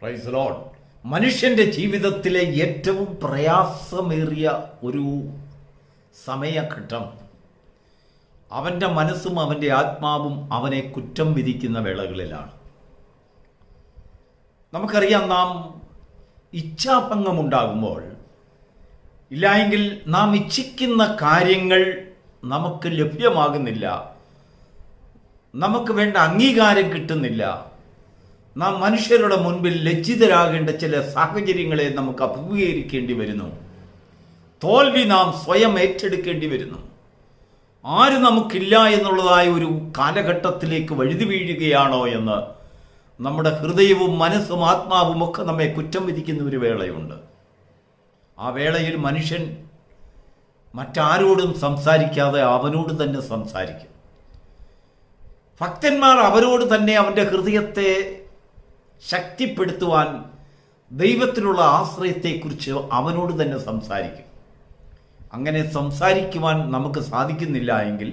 Praise the Lord. മനുഷ്യൻ്റെ ജീവിതത്തിലെ ഏറ്റവും പ്രയാസമേറിയ ഒരു സമയഘട്ടം അവൻ്റെ മനസ്സും അവൻ്റെ ആത്മാവും അവനെ കുറ്റം വിധിക്കുന്ന വേളകളിലാണ്. നമുക്കറിയാം, നാം ഇച്ഛാഭംഗമുണ്ടാകുമ്പോൾ, ഇല്ലായെങ്കിൽ നാം ഇച്ഛിക്കുന്ന കാര്യങ്ങൾ നമുക്ക് ലഭ്യമാകുന്നില്ല, നമുക്ക് വേണ്ട അംഗീകാരം കിട്ടുന്നില്ല, നാം മനുഷ്യരുടെ മുൻപിൽ ലജ്ജിതരാകേണ്ട ചില സാഹചര്യങ്ങളെ നമുക്ക് അഭിമുഖീകരിക്കേണ്ടി വരുന്നു, തോൽവി നാം സ്വയം ഏറ്റെടുക്കേണ്ടി വരുന്നു, ആര് നമുക്കില്ല എന്നുള്ളതായ ഒരു കാലഘട്ടത്തിലേക്ക് വഴുതി വീഴുകയാണോ എന്ന് നമ്മുടെ ഹൃദയവും മനസ്സും ആത്മാവും ഒക്കെ നമ്മെ കുറ്റം വിധിക്കുന്ന ഒരു വേളയുണ്ട്. ആ വേളയിൽ മനുഷ്യൻ മറ്റാരോടും സംസാരിക്കാതെ അവനോട് തന്നെ സംസാരിക്കും. ഭക്തന്മാർ അവരോട് തന്നെ അവൻ്റെ ഹൃദയത്തെ ശക്തിപ്പെടുത്തുവാൻ ദൈവത്തിലുള്ള ആശ്രയത്തെക്കുറിച്ച് അവനോട് തന്നെ സംസാരിക്കും. അങ്ങനെ സംസാരിക്കുവാൻ നമുക്ക് സാധിക്കുന്നില്ല എങ്കിൽ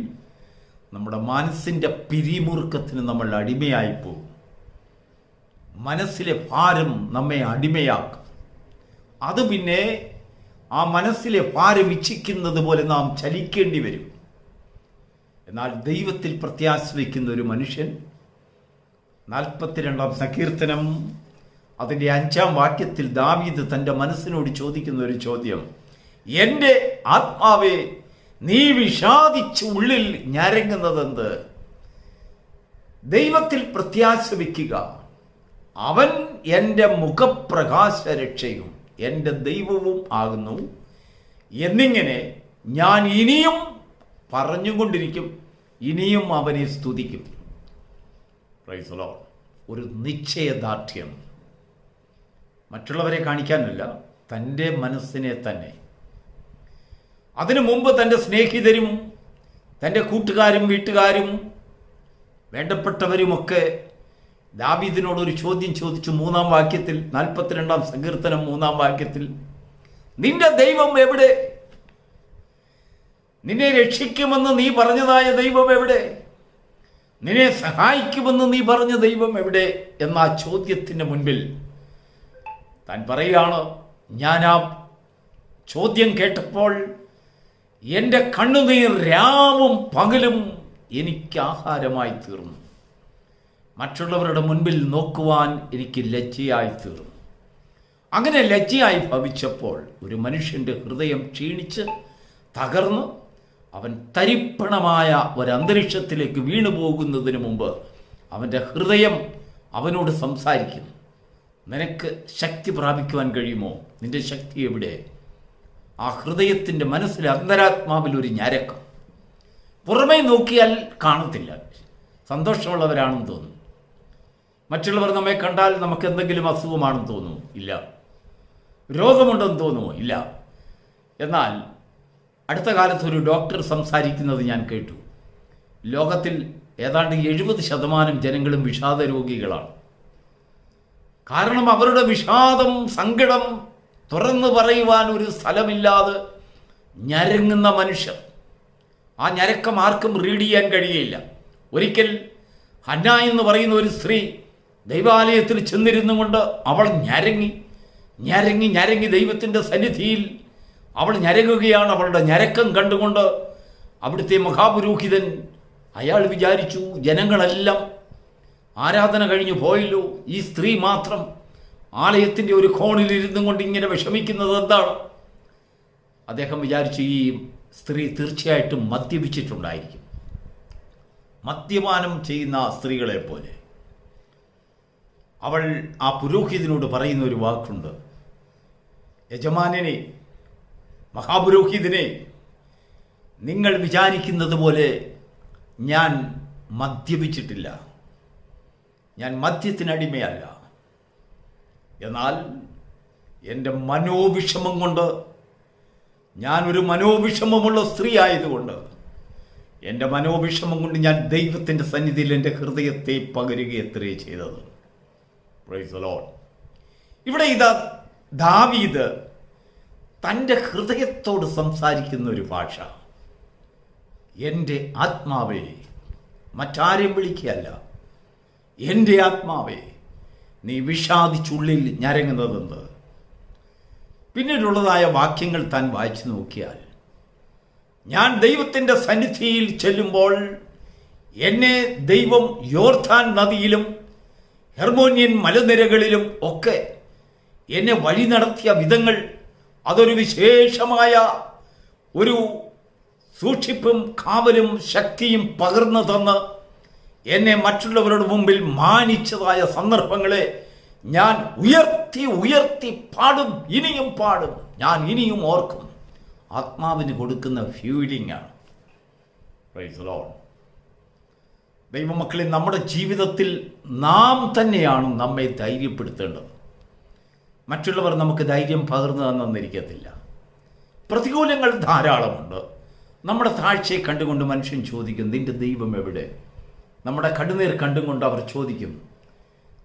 നമ്മുടെ മനസ്സിൻ്റെ പിരിമുറുക്കത്തിന് നമ്മൾ അടിമയായിപ്പോകും. മനസ്സിലെ ഭാരം നമ്മെ അടിമയാക്കും. അത് പിന്നെ ആ മനസ്സിലെ ഭാരം ഇച്ഛിക്കുന്നത് പോലെ നാം ചലിക്കേണ്ടി വരും. എന്നാൽ ദൈവത്തിൽ പ്രത്യാശ വയ്ക്കുന്ന ഒരു മനുഷ്യൻ 42-ാം സങ്കീർത്തനം അതിൻ്റെ 5-ാം വാക്യത്തിൽ ദാവീദ് തൻ്റെ മനസ്സിനോട് ചോദിക്കുന്ന ഒരു ചോദ്യം, എൻ്റെ ആത്മാവേ നീ വിഷാദിച്ച് ഉള്ളിൽ ഞരങ്ങുന്നതെന്ത്? ദൈവത്തിൽ പ്രത്യാശ വയ്ക്കുക. അവൻ എൻ്റെ മുഖപ്രകാശ രക്ഷയും എൻ്റെ ദൈവവും ആകുന്നു എന്നിങ്ങനെ ഞാൻ ഇനിയും പറഞ്ഞുകൊണ്ടിരിക്കും, ഇനിയും അവനെ സ്തുതിക്കും. Praise the Lord. ഒരു നിശ്ചയദാർഢ്യം, മറ്റുള്ളവരെ കാണിക്കാനല്ല, തൻ്റെ മനസ്സിനെ തന്നെ. അതിനു മുമ്പ് തൻ്റെ സ്നേഹിതരും തൻ്റെ കൂട്ടുകാരും വീട്ടുകാരും വേണ്ടപ്പെട്ടവരുമൊക്കെ ദാവീദിനോടൊരു ചോദ്യം ചോദിച്ചു. 3-ാം വാക്യത്തിൽ, 42-ാം സങ്കീർത്തനം 3-ാം വാക്യത്തിൽ, നിന്റെ ദൈവം എവിടെ? നിന്നെ രക്ഷിക്കുമെന്ന് നീ പറഞ്ഞതായ ദൈവം എവിടെ? നിന്നെ സഹായിക്കുമെന്ന് നീ പറഞ്ഞ ദൈവം എവിടെ എന്ന ആ ചോദ്യത്തിന് മുൻപിൽ താൻ പറയുകയാണ്, ഞാൻ ആ ചോദ്യം കേട്ടപ്പോൾ എൻ്റെ കണ്ണുനീർ രാവും പകലും എനിക്ക് ആഹാരമായി തീർന്നു. മറ്റുള്ളവരുടെ മുൻപിൽ നോക്കുവാൻ എനിക്ക് ലജ്ജയായി തീർന്നു. അങ്ങനെ ലജ്ജയായി ഭവിച്ചപ്പോൾ ഒരു മനുഷ്യൻ്റെ ഹൃദയം ക്ഷീണിച്ച് തകർന്ന് അവൻ തരിപ്പണമായ ഒരന്തരീക്ഷത്തിലേക്ക് വീണു പോകുന്നതിന് മുമ്പ് അവൻ്റെ ഹൃദയം അവനോട് സംസാരിക്കുന്നു. നിനക്ക് ശക്തി പ്രാപിക്കുവാൻ കഴിയുമോ? നിന്റെ ശക്തി എവിടെ? ആ ഹൃദയത്തിൻ്റെ മനസ്സിലെ അന്തരാത്മാവിൽ ഒരു ഞരക്കം. പുറമേ നോക്കിയാൽ കാണത്തില്ല, സന്തോഷമുള്ളവരാണെന്ന് തോന്നും. മറ്റുള്ളവർ നമ്മെ കണ്ടാൽ നമുക്ക് എന്തെങ്കിലും അസുഖമാണെന്ന് തോന്നുമോ? ഇല്ല. രോഗമുണ്ടെന്ന് തോന്നുമോ? ഇല്ല. എന്നാൽ അടുത്ത കാലത്ത് ഒരു ഡോക്ടർ സംസാരിക്കുന്നത് ഞാൻ കേട്ടു. ലോകത്തിൽ ഏതാണ്ട് 70% ജനങ്ങളും വിഷാദ രോഗികളാണ്. കാരണം അവരുടെ വിഷാദം, സങ്കടം തുറന്നു പറയുവാൻ ഒരു സ്ഥലമില്ലാതെ ഞരങ്ങുന്ന മനുഷ്യർ. ആ ഞരക്കം ആർക്കും റീഡ് ചെയ്യാൻ കഴിയുകയില്ല. ഒരിക്കൽ ഹന്ന എന്ന് പറയുന്ന ഒരു സ്ത്രീ ദൈവാലയത്തിൽ ചെന്നിരുന്നു കൊണ്ട് അവൾ ഞരങ്ങി ഞരങ്ങി ഞരങ്ങി ദൈവത്തിൻ്റെ സന്നിധിയിൽ അവൾ ഞരങ്ങുകയാണ്. അവളുടെ ഞരക്കം കണ്ടുകൊണ്ട് അവിടുത്തെ മഹാപുരോഹിതൻ അയാൾ വിചാരിച്ചു, ജനങ്ങളെല്ലാം ആരാധന കഴിഞ്ഞു പോയല്ലോ, ഈ സ്ത്രീ മാത്രം ആലയത്തിൻ്റെ ഒരു കോണിലിരുന്നും കൊണ്ട് ഇങ്ങനെ വിഷമിക്കുന്നത് എന്താണ്? അദ്ദേഹം വിചാരിച്ചു, ഈ സ്ത്രീ തീർച്ചയായിട്ടും മദ്യപിച്ചിട്ടുണ്ടായിരിക്കും. മദ്യപാനം ചെയ്യുന്ന സ്ത്രീകളെ പോലെ അവൾ ആ പുരോഹിതനോട് പറയുന്ന ഒരു വാക്കുണ്ട്, യജമാനനെ, മഹാപുരോഹിതനെ, നിങ്ങൾ വിചാരിക്കുന്നത് പോലെ ഞാൻ മദ്യപിച്ചിട്ടില്ല, ഞാൻ മദ്യത്തിനടിമയല്ല. എന്നാൽ എൻ്റെ മനോവിഷമം കൊണ്ട്, ഞാനൊരു മനോവിഷമമുള്ള സ്ത്രീ ആയതുകൊണ്ട്, എൻ്റെ മനോവിഷമം കൊണ്ട് ഞാൻ ദൈവത്തിൻ്റെ സന്നിധിയിൽ എൻ്റെ ഹൃദയത്തെ പകരുകയത്രേ ചെയ്തത്. Praise the Lord. ഇവിടെ ഇതാ ദാവീദ് തൻ്റെ ഹൃദയത്തോട് സംസാരിക്കുന്ന ഒരു ഭാഷ. എൻ്റെ ആത്മാവേ, മറ്റാരെയും വിളിക്കുകയല്ല, എൻ്റെ ആത്മാവേ നീ വിഷാദിച്ചുള്ളിൽ ഞരങ്ങുന്നതെന്ത്? പിന്നീടുള്ളതായ വാക്യങ്ങൾ താൻ വായിച്ചു നോക്കിയാൽ, ഞാൻ ദൈവത്തിൻ്റെ സന്നിധിയിൽ ചെല്ലുമ്പോൾ എന്നെ ദൈവം യോർദാൻ നദിയിലും ഹെർമോന്യൻ മലനിരകളിലും ഒക്കെ എന്നെ വഴി നടത്തിയ വിധങ്ങൾ, അതൊരു വിശേഷമായ ഒരു സൂക്ഷിപ്പും കാവലും ശക്തിയും പകർന്നു തന്ന് എന്നെ മറ്റുള്ളവരുടെ മുമ്പിൽ മാനിച്ചതായ സന്ദർഭങ്ങളെ ഞാൻ ഉയർത്തി ഉയർത്തി പാടും, ഇനിയും പാടും, ഞാൻ ഇനിയും ഓർക്കും. ആത്മാവിന് കൊടുക്കുന്ന ഫീലിംഗ് ആണ്. Praise the Lord. ദൈവമക്കളെ, നമ്മുടെ ജീവിതത്തിൽ നാം തന്നെയാണ് നമ്മെ ധൈര്യപ്പെടുത്തേണ്ടത്. മറ്റുള്ളവർ നമുക്ക് ധൈര്യം പകർന്നു തന്നിരിക്കത്തില്ല. പ്രതികൂലങ്ങൾ ധാരാളമുണ്ട്. നമ്മുടെ താഴ്ചയെ കണ്ടുകൊണ്ട് മനുഷ്യൻ ചോദിക്കും, നിന്റെ ദൈവം എവിടെ? നമ്മുടെ കണ്ണുനീർ കണ്ടുകൊണ്ട് അവർ ചോദിക്കും,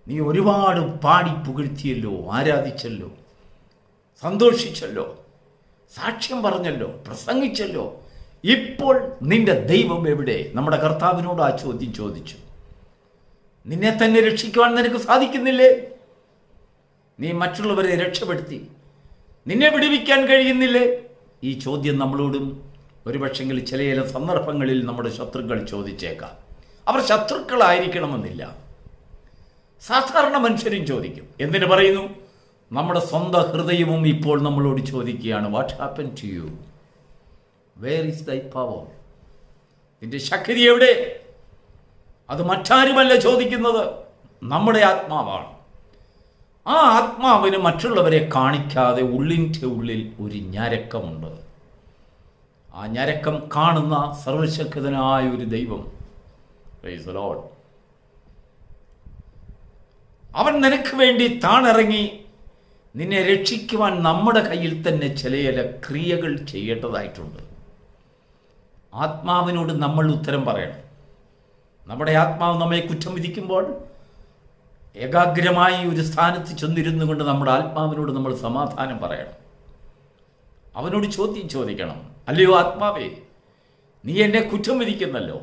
നീ ഒരുപാട് പാടി പുകഴ്ത്തിയല്ലോ, ആരാധിച്ചല്ലോ, സന്തോഷിച്ചല്ലോ, സാക്ഷ്യം പറഞ്ഞല്ലോ, പ്രസംഗിച്ചല്ലോ, ഇപ്പോൾ നിന്റെ ദൈവം എവിടെ? നമ്മുടെ കർത്താവിനോട് ആ ചോദ്യം ചോദിച്ചു. നിന്നെ തന്നെ രക്ഷിക്കുവാൻ നിനക്ക് സാധിക്കുന്നില്ലേ? നീ മറ്റുള്ളവരെ രക്ഷപ്പെടുത്തി, നിന്നെ വിടുവിക്കാൻ കഴിയുന്നില്ലേ? ഈ ചോദ്യം നമ്മളോടും ഒരുപക്ഷെങ്കിൽ ചില സന്ദർഭങ്ങളിൽ നമ്മുടെ ശത്രുക്കൾ ചോദിച്ചേക്കാം. അവർ ശത്രുക്കളായിരിക്കണമെന്നില്ല, സാധാരണ മനുഷ്യരും ചോദിക്കും. എന്തിനു പറയുന്നു? നമ്മുടെ സ്വന്തം ഹൃദയവും ഇപ്പോൾ നമ്മളോട് ചോദിക്കുകയാണ്, what happen to you? Where is thy power? നിന്റെ ശക്തി എവിടെ? അത് മറ്റാരുമല്ല ചോദിക്കുന്നത്, നമ്മുടെ ആത്മാവാണ്. ആ ആത്മാവിന് മറ്റുള്ളവരെ കാണിക്കാതെ ഉള്ളിൻ്റെ ഉള്ളിൽ ഒരു ഞരക്കമുണ്ട്. ആ ഞരക്കം കാണുന്ന സർവശക്തനായ ഒരു ദൈവം, പ്രൈസ് ദി ലോർഡ്, അവൻ നിനക്ക് വേണ്ടി താണിറങ്ങി നിന്നെ രക്ഷിക്കുവാൻ നമ്മുടെ കയ്യിൽ തന്നെ ചില ക്രിയകൾ ചെയ്യേണ്ടതായിട്ടുണ്ട്. ആത്മാവിനോട് നമ്മൾ ഉത്തരം പറയണം. നമ്മുടെ ആത്മാവ് നമ്മെ കുറ്റം വിധിക്കുമ്പോൾ ഏകാഗ്രമായി ഒരു സ്ഥാനത്ത് ചെന്നിരുന്നു കൊണ്ട് നമ്മുടെ ആത്മാവിനോട് നമ്മൾ സമാധാനം പറയണം. അവനോട് ചോദ്യം ചോദിക്കണം, അല്ലയോ ആത്മാവേ, നീ എന്നെ കുറ്റം വിധിക്കുന്നല്ലോ,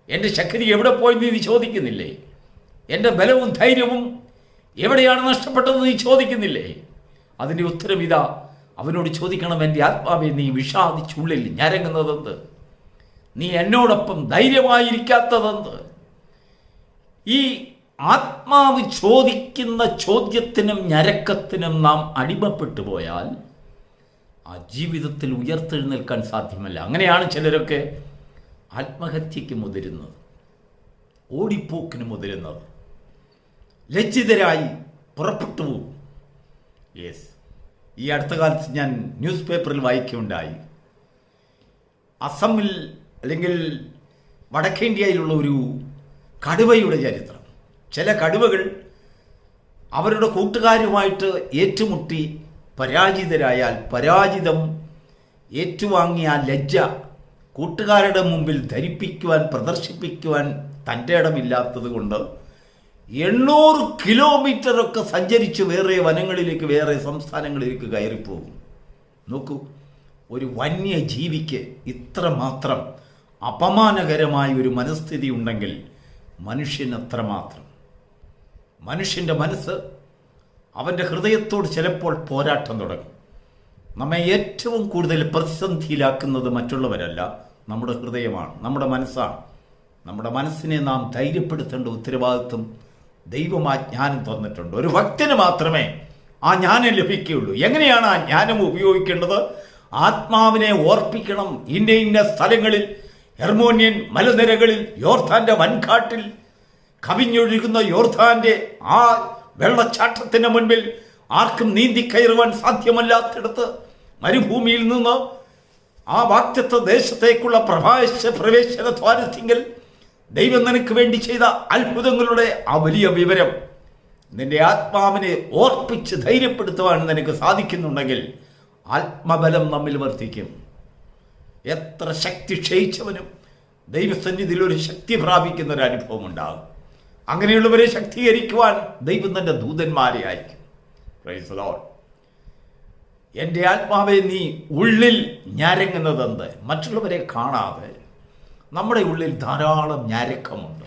എൻ്റെ ശക്തി എവിടെ പോയെന്ന് നീ ചോദിക്കുന്നില്ലേ? എൻ്റെ ബലവും ധൈര്യവും എവിടെയാണ് നഷ്ടപ്പെട്ടതെന്ന് നീ ചോദിക്കുന്നില്ലേ? അതിൻ്റെ ഉത്തരം ഇതാ, അവനോട് ചോദിക്കണം, എൻ്റെ ആത്മാവെ, നീ വിഷാദിച്ചുള്ളിൽ ഞരങ്ങുന്നതെന്ത്? നീ എന്നോടൊപ്പം ധൈര്യമായിരിക്കാത്തതെന്ത്? ഈ ആത്മാവ് ചോദിക്കുന്ന ചോദ്യത്തിനും ഞരക്കത്തിനും നാം അടിമപ്പെട്ടു പോയാൽ ആ ജീവിതത്തിൽ ഉയർത്തെഴുന്നേൽക്കാൻ സാധ്യമല്ല. അങ്ങനെയാണ് ചിലരൊക്കെ ആത്മഹത്യക്ക് മുതിരുന്നത്, ഓടിപ്പോക്കിന് മുതിരുന്നത്, ലജ്ജിതരായി പുറപ്പെട്ടു പോകും. യെസ്, ഈ അടുത്ത കാലത്ത് ഞാൻ ന്യൂസ് പേപ്പറിൽ വായിക്കുകയുണ്ടായി, അസമിൽ അല്ലെങ്കിൽ വടക്കേ ഇന്ത്യയിലുള്ള ഒരു കടുവയുടെ ചരിത്രം. ചില കടുവകൾ അവരുടെ കൂട്ടുകാരുമായിട്ട് ഏറ്റുമുട്ടി പരാജിതരായാൽ, പരാജിതം ഏറ്റുവാങ്ങിയ ലജ്ജ കൂട്ടുകാരുടെ മുമ്പിൽ ധരിപ്പിക്കുവാൻ, പ്രദർശിപ്പിക്കുവാൻ തൻ്റെ ഇടമില്ലാത്തത് കൊണ്ട് 800 കിലോമീറ്ററൊക്കെ സഞ്ചരിച്ച് വേറെ വനങ്ങളിലേക്ക്, വേറെ സംസ്ഥാനങ്ങളിലേക്ക് കയറിപ്പോകും. നോക്കൂ, ഒരു വന്യജീവിക്ക് ഇത്രമാത്രം അപമാനകരമായ ഒരു മനസ്ഥിതി ഉണ്ടെങ്കിൽ മനുഷ്യന് അത്രമാത്രം. മനുഷ്യൻ്റെ മനസ്സ്, അവൻ്റെ ഹൃദയത്തോട് ചിലപ്പോൾ പോരാട്ടം തുടങ്ങും. നമ്മെ ഏറ്റവും കൂടുതൽ പ്രതിസന്ധിയിലാക്കുന്നത് മറ്റുള്ളവരല്ല, നമ്മുടെ ഹൃദയമാണ്, നമ്മുടെ മനസ്സാണ്. നമ്മുടെ മനസ്സിനെ നാം ധൈര്യപ്പെടുത്തേണ്ട ഉത്തരവാദിത്വം ദൈവം ആ ജ്ഞാനം തന്നിട്ടുണ്ട്. ഒരു ഭക്തന് മാത്രമേ ആ ജ്ഞാനം ലഭിക്കുകയുള്ളൂ. എങ്ങനെയാണ് ആ ജ്ഞാനം ഉപയോഗിക്കേണ്ടത്? ആത്മാവിനെ ഓർപ്പിക്കണം. ഇന്ന സ്ഥലങ്ങളിൽ, ഹെർമോന്യൻ മലനിരകളിൽ, യോർദാന്റെ വൻകാട്ടിൽ, കവിഞ്ഞൊഴുകുന്ന യോർദാന്റെ ആ വെള്ളച്ചാട്ടത്തിന് മുൻപിൽ ആർക്കും നീന്തി കയറുവാൻ സാധ്യമല്ലാത്തിടത്ത്, മരുഭൂമിയിൽ നിന്ന് ആ വാഗ്ദത്ത ദേശത്തേക്കുള്ള പ്രവേശന ദ്വാരത്തിങ്കൽ ദൈവം നിനക്ക് വേണ്ടി ചെയ്ത അത്ഭുതങ്ങളുടെ ആ വലിയ വിവരം നിന്റെ ആത്മാവിനെ ഓർപ്പിച്ച് ധൈര്യപ്പെടുത്തുവാൻ നിനക്ക് സാധിക്കുന്നുണ്ടെങ്കിൽ ആത്മബലം നമ്മിൽ വർദ്ധിക്കും. എത്ര ശക്തി ക്ഷയിച്ചവനും ദൈവസന്നിധിയിൽ ഒരു ശക്തി പ്രാപിക്കുന്ന ഒരു അനുഭവം ഉണ്ടാകും. അങ്ങനെയുള്ളവരെ ശക്തീകരിക്കുവാൻ ദൈവം തന്റെ ദൂതന്മാരെ അയക്കും. Praise the Lord. എൻ്റെ ആത്മാവെ, നീ ഉള്ളിൽ ഞരങ്ങുന്നതെന്ത്? മറ്റുള്ളവരെ കാണാതെ നമ്മുടെ ഉള്ളിൽ ധാരാളം ഞരക്കമുണ്ട്,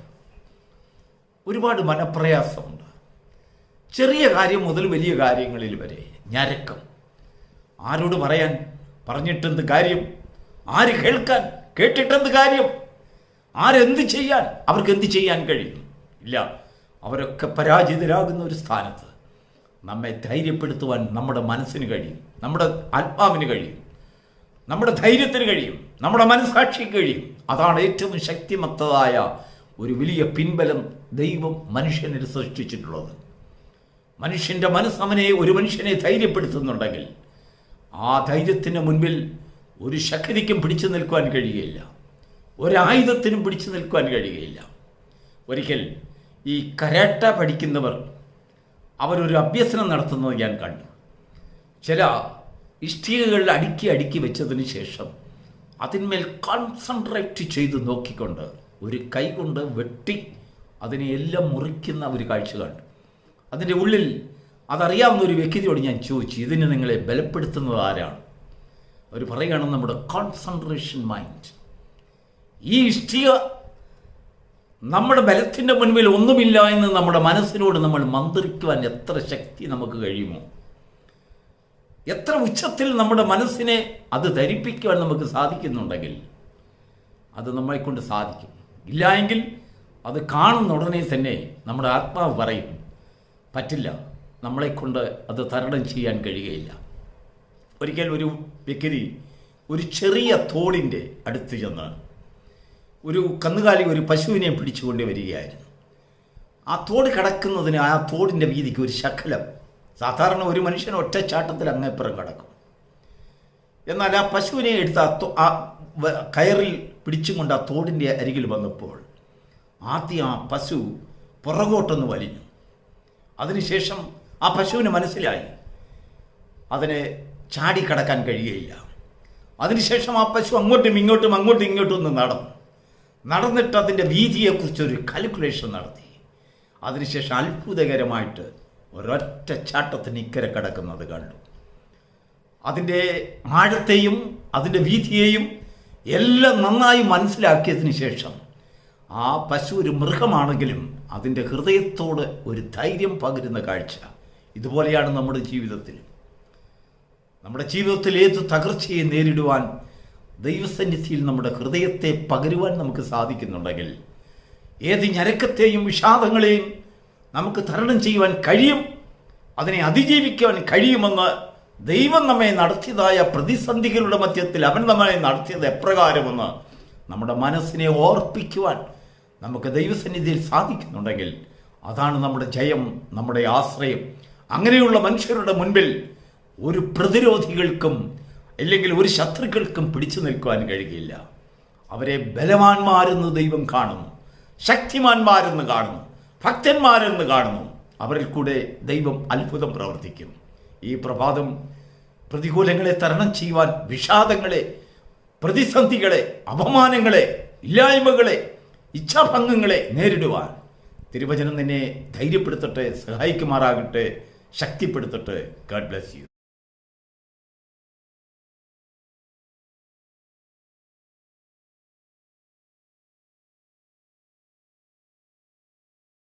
ഒരുപാട് മനപ്രയാസമുണ്ട്. ചെറിയ കാര്യം മുതൽ വലിയ കാര്യങ്ങളിൽ വരെ ഞരക്കം. ആരോട് പറയാൻ? പറഞ്ഞിട്ടെന്ത് കാര്യം? ആര് കേൾക്കാൻ? കേട്ടിട്ടെന്ത് കാര്യം? ആരെന്ത് ചെയ്യാൻ? അവർക്ക് എന്ത് ചെയ്യാൻ കഴിയും? ഇല്ല. അവരൊക്കെ പരാജിതരാകുന്ന ഒരു സ്ഥാനത്ത് നമ്മെ ധൈര്യപ്പെടുത്തുവാൻ നമ്മുടെ മനസ്സിന് കഴിയും, നമ്മുടെ ആത്മാവിന് കഴിയും, നമ്മുടെ ധൈര്യത്തിന് കഴിയും, നമ്മുടെ മനസ്സാക്ഷിക്ക് കഴിയും. അതാണ് ഏറ്റവും ശക്തിമത്തമായ ഒരു വലിയ പിൻബലം ദൈവം മനുഷ്യനിൽ സൃഷ്ടിച്ചിട്ടുള്ളത്. മനുഷ്യൻ്റെ മനസ്സവനെ ഒരു മനുഷ്യനെ ധൈര്യപ്പെടുത്തുന്നുണ്ടെങ്കിൽ ആ ധൈര്യത്തിന് മുൻപിൽ ഒരു ശക്തിക്കും പിടിച്ചു നിൽക്കുവാൻ കഴിയുകയില്ല, ഒരായുധത്തിനും പിടിച്ചു നിൽക്കുവാൻ കഴിയുകയില്ല. ഒരിക്കൽ ഈ കരാട്ട പഠിക്കുന്നവർ അവരൊരു അഭ്യസനം നടത്തുന്നത് ഞാൻ കണ്ടു. ചില ഇഷ്ടികകൾ അടുക്കി വെച്ചതിന് ശേഷം അതിന്മേൽ കോൺസെൻട്രേറ്റ് ചെയ്ത് നോക്കിക്കൊണ്ട് ഒരു കൈ കൊണ്ട് വെട്ടി അതിനെ എല്ലാം മുറിക്കുന്ന ഒരു കാഴ്ച കണ്ടു. അതിൻ്റെ ഉള്ളിൽ അതറിയാവുന്ന ഒരു വ്യക്തിയോട് ഞാൻ ചോദിച്ചു, ഇതിന് നിങ്ങളെ ബലപ്പെടുത്തുന്നത് ആരാണ്? അവർ പറയുകയാണ്, നമ്മുടെ കോൺസെൻട്രേഷൻ മൈൻഡ്. ഈ ഇഷ്ടിക നമ്മുടെ ബലത്തിൻ്റെ മുൻപിൽ ഒന്നുമില്ല എന്ന് നമ്മുടെ മനസ്സിനോട് നമ്മൾ മന്ത്രിക്കുവാൻ എത്ര ശക്തി നമുക്ക് കഴിയുമോ, എത്ര ഉച്ചത്തിൽ നമ്മുടെ മനസ്സിനെ അത് ധരിപ്പിക്കുവാൻ നമുക്ക് സാധിക്കുന്നുണ്ടെങ്കിൽ അത് നമ്മളെക്കൊണ്ട് സാധിക്കും. ഇല്ല എങ്കിൽ അത് കാണുന്ന ഉടനെ തന്നെ നമ്മുടെ ആത്മാവ് പറയും, പറ്റില്ല, നമ്മളെക്കൊണ്ട് അത് തരണം ചെയ്യാൻ കഴിയുകയില്ല. ഒരിക്കൽ ഒരു വ്യക്തി ഒരു ചെറിയ തോടിൻ്റെ അടുത്ത് ചെന്ന് ഒരു കന്നുകാലി ഒരു പശുവിനെ പിടിച്ചുകൊണ്ട് വരികയായിരുന്നു. ആ തോട് കിടക്കുന്നതിന് ആ തോടിൻ്റെ വീതിക്ക് ഒരു ശകലം, സാധാരണ ഒരു മനുഷ്യൻ ഒറ്റച്ചാട്ടത്തിൽ അങ്ങേപ്പുറം കിടക്കും. എന്നാൽ ആ പശുവിനെ എടുത്ത് ആ കയറിൽ പിടിച്ചും കൊണ്ട് ആ തോടിൻ്റെ അരികിൽ വന്നപ്പോൾ ആദ്യം ആ പശു പുറകോട്ടൊന്ന് വലിഞ്ഞു. അതിനുശേഷം ആ പശുവിന് മനസ്സിലായി അതിന് ചാടിക്കടക്കാൻ കഴിയുകയില്ല. അതിനുശേഷം ആ പശു അങ്ങോട്ടും ഇങ്ങോട്ടും ഒന്ന് നടന്നിട്ട് അതിൻ്റെ വീതിയെക്കുറിച്ചൊരു കാൽക്കുലേഷൻ നടത്തി. അതിനുശേഷം അത്ഭുതകരമായിട്ട് ഒരൊറ്റ ചാട്ടത്തിന് ഇക്കരെ കിടക്കുന്നത് കണ്ടു. അതിൻ്റെ ആഴത്തെയും അതിൻ്റെ വീതിയെയും എല്ലാം നന്നായി മനസ്സിലാക്കിയതിന് ശേഷം ആ പശു ഒരു മൃഗമാണെങ്കിലും അതിൻ്റെ ഹൃദയത്തോട് ഒരു ധൈര്യം പകരുന്ന കാഴ്ച. ഇതുപോലെയാണ് നമ്മുടെ ജീവിതത്തിൽ. നമ്മുടെ ജീവിതത്തിൽ ഏത് തകർച്ചയെ നേരിടുവാൻ ദൈവസന്നിധിയിൽ നമ്മുടെ ഹൃദയത്തെ പകരുവാൻ നമുക്ക് സാധിക്കുന്നുണ്ടെങ്കിൽ ഏത് ഞരക്കത്തെയും വിഷാദങ്ങളെയും നമുക്ക് തരണം ചെയ്യുവാൻ കഴിയും, അതിനെ അതിജീവിക്കുവാൻ കഴിയുമെന്ന് ദൈവം നമ്മെ നടത്തിയതായ പ്രതിസന്ധികളുടെ മധ്യത്തിൽ അവൻ നമ്മളെ നടത്തിയത് എപ്രകാരമെന്ന് നമ്മുടെ മനസ്സിനെ ഓർപ്പിക്കുവാൻ നമുക്ക് ദൈവസന്നിധിയിൽ സാധിക്കുന്നുണ്ടെങ്കിൽ അതാണ് നമ്മുടെ ജയം, നമ്മുടെ ആശ്രയം. അങ്ങനെയുള്ള മനുഷ്യരുടെ മുൻപിൽ ഒരു പ്രതിരോധികൾക്കും അല്ലെങ്കിൽ ഒരു ശത്രുക്കൾക്കും പിടിച്ചു നിൽക്കുവാൻ കഴിയില്ല. അവരെ ബലവാന്മാരെന്ന് ദൈവം കാണുന്നു, ശക്തിമാന്മാരെന്ന് കാണുന്നു, ഭക്തന്മാരെന്ന് കാണുന്നു. അവരിൽ കൂടെ ദൈവം അത്ഭുതം പ്രവർത്തിക്കും. ഈ പ്രഭാതം പ്രതികൂലങ്ങളെ തരണം ചെയ്യുവാൻ, വിഷാദങ്ങളെ, പ്രതിസന്ധികളെ, അപമാനങ്ങളെ, ഇല്ലായ്മകളെ, ഇച്ഛാഭംഗങ്ങളെ നേരിടുവാൻ തിരുവചനം നിന്നെ ധൈര്യപ്പെടുത്തട്ടെ, സഹായിക്കുമാറാകട്ടെ, ശക്തിപ്പെടുത്തട്ടെ. God bless U.